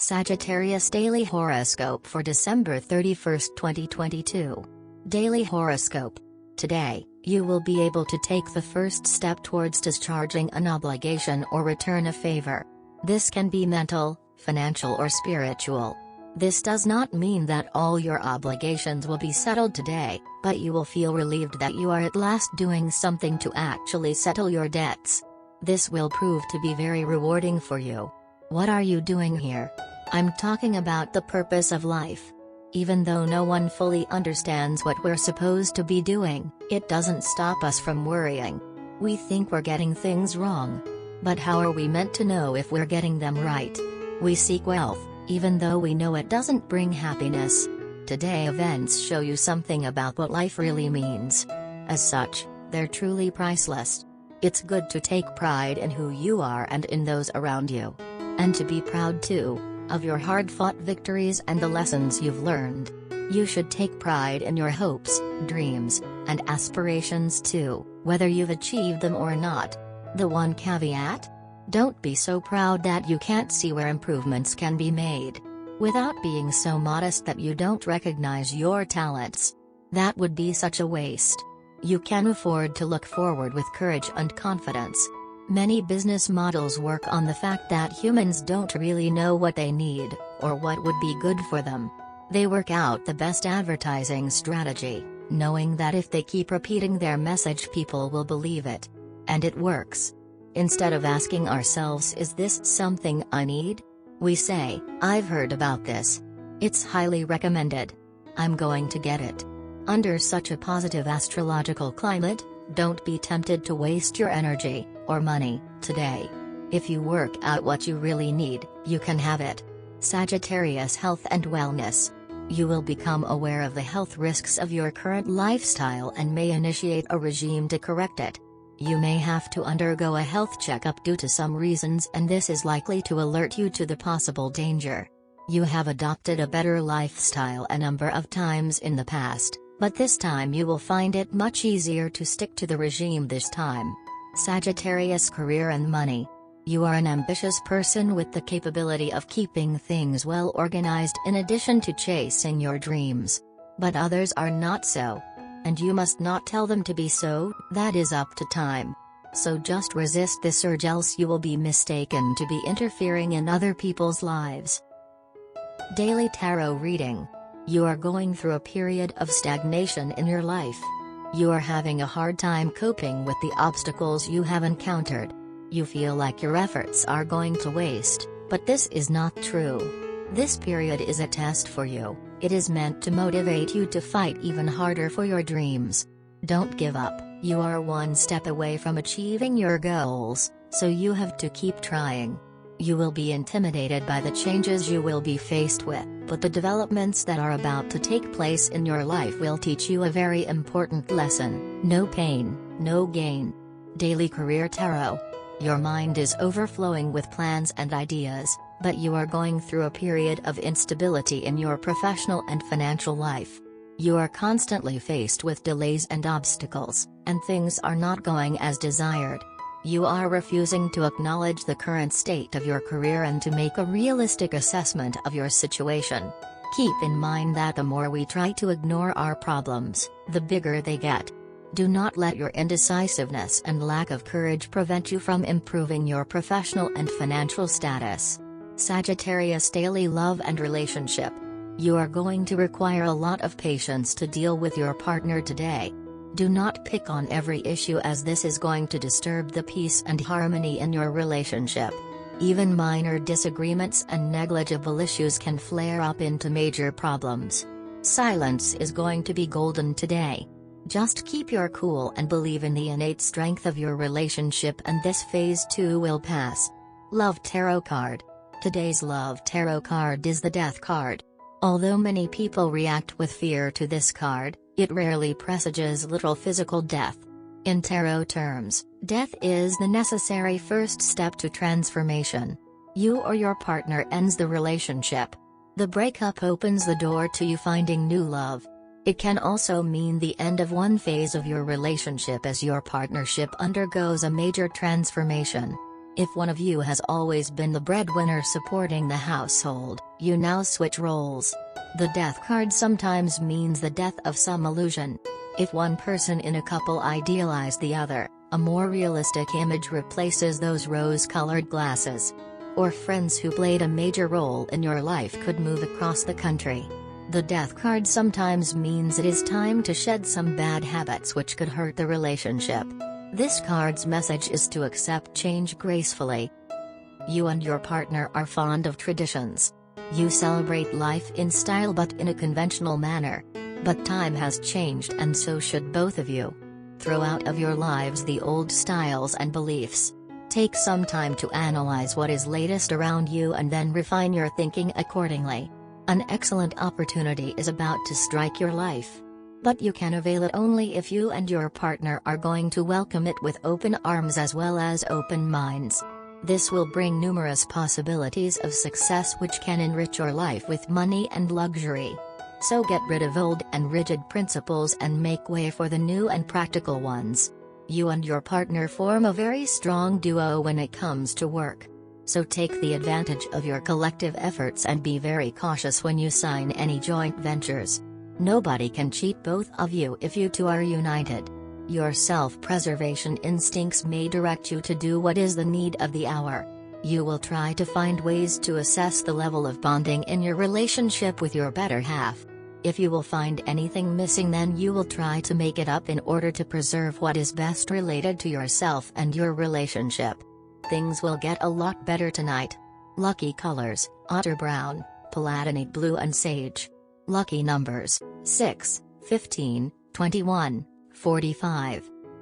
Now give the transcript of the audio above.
Sagittarius Daily Horoscope for December 31st, 2022. Daily Horoscope. Today, you will be able to take the first step towards discharging an obligation or return a favor. This can be mental, financial or spiritual. This does not mean that all your obligations will be settled today, but you will feel relieved that you are at last doing something to actually settle your debts. This will prove to be very rewarding for you. What are you doing here? I'm talking about the purpose of life. Even though no one fully understands what we're supposed to be doing, it doesn't stop us from worrying. We think we're getting things wrong. But how are we meant to know if we're getting them right? We seek wealth, even though we know it doesn't bring happiness. Today events show you something about what life really means. As such, they're truly priceless. It's good to take pride in who you are and in those around you. And to be proud too, of your hard-fought victories and the lessons you've learned. You should take pride in your hopes, dreams, and aspirations too, whether you've achieved them or not. The one caveat? Don't be so proud that you can't see where improvements can be made. Without being so modest that you don't recognize your talents. That would be such a waste. You can afford to look forward with courage and confidence. Many business models work on the fact that humans don't really know what they need, or what would be good for them. They work out the best advertising strategy, knowing that if they keep repeating their message people will believe it. And it works. Instead of asking ourselves, is this something I need? We say, I've heard about this. It's highly recommended. I'm going to get it. Under such a positive astrological climate, don't be tempted to waste your energy or money today. If you work out what you really need, you can have it. Sagittarius Health and Wellness. You will become aware of the health risks of your current lifestyle and may initiate a regime to correct it. You may have to undergo a health checkup due to some reasons, and this is likely to alert you to the possible danger. You have adopted a better lifestyle a number of times in the past, but this time you will find it much easier to stick to the regime this time. Sagittarius Career and Money. You are an ambitious person with the capability of keeping things well organized in addition to chasing your dreams. But others are not so. And you must not tell them to be so, that is up to time. So just resist this urge, else you will be mistaken to be interfering in other people's lives. Daily Tarot Reading. You are going through a period of stagnation in your life. You are having a hard time coping with the obstacles you have encountered. You feel like your efforts are going to waste, but this is not true. This period is a test for you. It is meant to motivate you to fight even harder for your dreams. Don't give up. You are one step away from achieving your goals, so you have to keep trying. You will be intimidated by the changes you will be faced with, but the developments that are about to take place in your life will teach you a very important lesson: no pain, no gain. Daily Career Tarot. Your mind is overflowing with plans and ideas, but you are going through a period of instability in your professional and financial life. You are constantly faced with delays and obstacles, and things are not going as desired. You are refusing to acknowledge the current state of your career and to make a realistic assessment of your situation. Keep in mind that the more we try to ignore our problems, the bigger they get. Do not let your indecisiveness and lack of courage prevent you from improving your professional and financial status. Sagittarius Daily Love and Relationship. You are going to require a lot of patience to deal with your partner today. Do not pick on every issue, as this is going to disturb the peace and harmony in your relationship. Even minor disagreements and negligible issues can flare up into major problems. Silence is going to be golden today. Just keep your cool and believe in the innate strength of your relationship, and this phase too will pass. Love Tarot Card. Today's Love Tarot card is the Death card. Although many people react with fear to this card, it rarely presages literal physical death. In tarot terms, death is the necessary first step to transformation. You or your partner ends the relationship. The breakup opens the door to you finding new love. It can also mean the end of one phase of your relationship as your partnership undergoes a major transformation. If one of you has always been the breadwinner supporting the household, you now switch roles. The Death card sometimes means the death of some illusion. If one person in a couple idealized the other, a more realistic image replaces those rose-colored glasses. Or friends who played a major role in your life could move across the country. The Death card sometimes means it is time to shed some bad habits which could hurt the relationship. This card's message is to accept change gracefully. You and your partner are fond of traditions. You celebrate life in style but in a conventional manner. But time has changed and so should both of you. Throw out of your lives the old styles and beliefs. Take some time to analyze what is latest around you and then refine your thinking accordingly. An excellent opportunity is about to strike your life. But you can avail it only if you and your partner are going to welcome it with open arms as well as open minds. This will bring numerous possibilities of success which can enrich your life with money and luxury. So get rid of old and rigid principles and make way for the new and practical ones. You and your partner form a very strong duo when it comes to work. So take the advantage of your collective efforts and be very cautious when you sign any joint ventures. Nobody can cheat both of you if you two are united. Your self-preservation instincts may direct you to do what is the need of the hour. You will try to find ways to assess the level of bonding in your relationship with your better half. If you will find anything missing, then you will try to make it up in order to preserve what is best related to yourself and your relationship. Things will get a lot better tonight. Lucky colors: otter brown, platinate blue and sage. Lucky numbers: 6, 15, 21, 45.